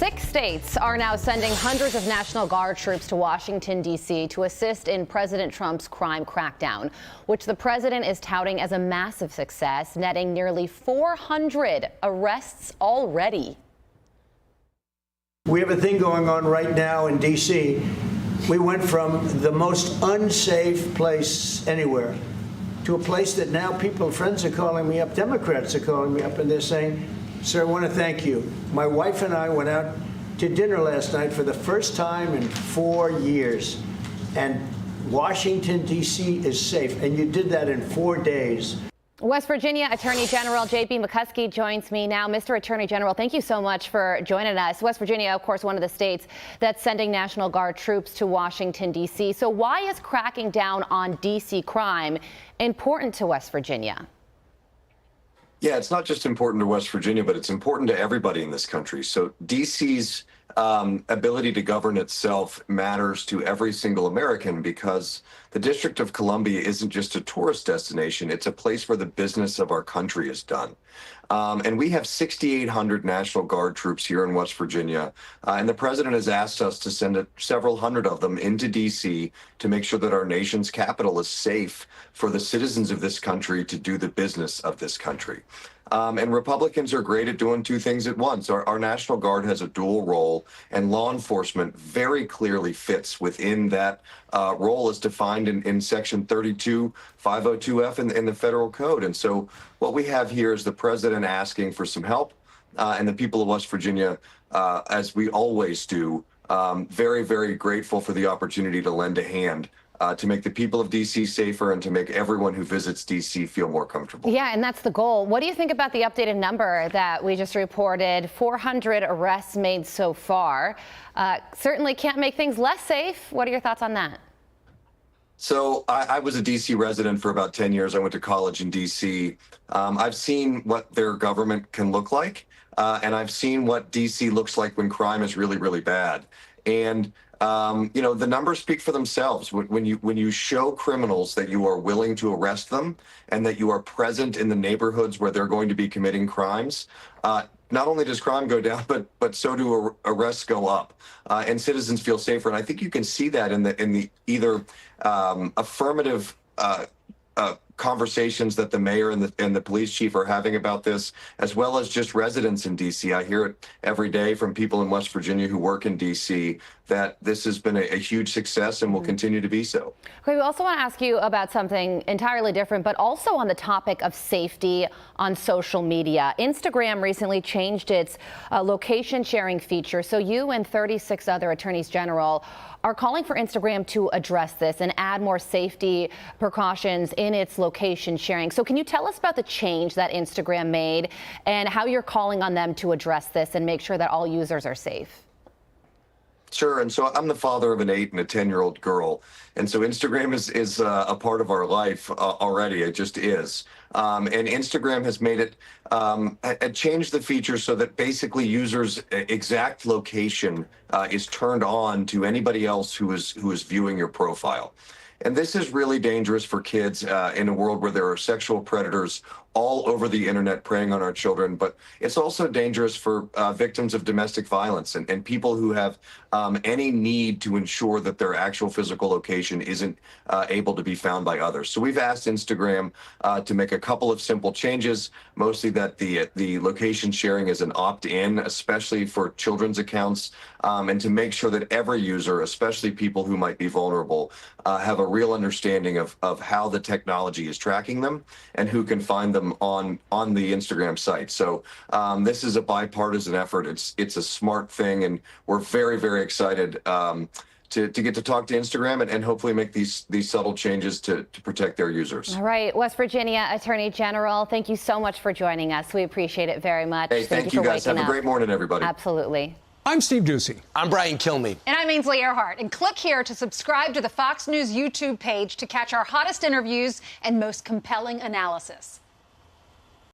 6 states are now sending hundreds of National Guard troops to Washington, D.C. to assist in President Trump's crime crackdown, which the president is touting as a massive success, netting nearly 400 arrests already. We have a thing going on right now in D.C. We went from the most unsafe place anywhere to a place that now friends are calling me up, Democrats are calling me up, and they're saying, "Sir, I want to thank you. My wife and I went out to dinner last night for the first time in 4 years, and Washington, D.C. is safe, and you did that in 4 days." West Virginia Attorney General J.B. McCuskey joins me now. Mr. Attorney General, thank you so much for joining us. West Virginia, of course, one of the states that's sending National Guard troops to Washington, D.C. So why is cracking down on D.C. crime important to West Virginia? Yeah, it's not just important to West Virginia, but it's important to everybody in this country. So D.C.'s ability to govern itself matters to every single American because the District of Columbia isn't just a tourist destination. It's a place where the business of our country is done. And we have 6,800 National Guard troops here in West Virginia. And the president has asked us to send several hundred of them into D.C. to make sure that our nation's capital is safe for the citizens of this country to do the business of this country. And Republicans are great at doing two things at once. Our National Guard has a dual role, and law enforcement very clearly fits within that role as defined in Section 32502F in the federal code. And so what we have here is the president asking for some help, and the people of West Virginia, as we always do, very, very grateful for the opportunity to lend a hand to make the people of D.C. safer and to make everyone who visits D.C. feel more comfortable. Yeah, and that's the goal. What do you think about the updated number that we just reported? 400 arrests made so far. Certainly can't make things less safe. What are your thoughts on that? So I was a D.C. resident for about 10 years. I went to college in D.C. I've seen what their government can look like, and I've seen what D.C. looks like when crime is really, really bad. And the numbers speak for themselves. When you show criminals that you are willing to arrest them and that you are present in the neighborhoods where they're going to be committing crimes, not only does crime go down, but so do arrests go up, and citizens feel safer. And I think you can see that in the either affirmative conversations that the mayor and the police chief are having about this, as well as just residents in D.C. I hear it every day from people in West Virginia who work in D.C. that this has been a huge success and will continue to be so. Okay, we also want to ask you about something entirely different, but also on the topic of safety on social media. Instagram recently changed its location sharing feature, so you and 36 other attorneys general are calling for Instagram to address this and add more safety precautions in its location sharing. So can you tell us about the change that Instagram made and how you're calling on them to address this and make sure that all users are safe? Sure. And so I'm the father of an 8 and a 10-year-old girl. And so Instagram is a part of our life already. It just is. And Instagram has made it, changed the feature so that basically users' exact location is turned on to anybody else who is viewing your profile. And this is really dangerous for kids in a world where there are sexual predators all over the internet preying on our children, but it's also dangerous for victims of domestic violence and people who have any need to ensure that their actual physical location isn't able to be found by others. So we've asked Instagram to make a couple of simple changes, mostly that the location sharing is an opt-in, especially for children's accounts, and to make sure that every user, especially people who might be vulnerable, have a real understanding of how the technology is tracking them and who can find them on the Instagram site. So this is a bipartisan effort. It's a smart thing, and we're very, very excited to get to talk to Instagram and hopefully make these subtle changes to protect their users. All right, West Virginia Attorney General, thank you so much for joining us. We appreciate it very much. Hey, thank you guys. Have a great morning, everybody. Absolutely. I'm Steve Ducey. I'm Brian Kilmeade. And I'm Ainsley Earhart. And click here to subscribe to the Fox News YouTube page to catch our hottest interviews and most compelling analysis.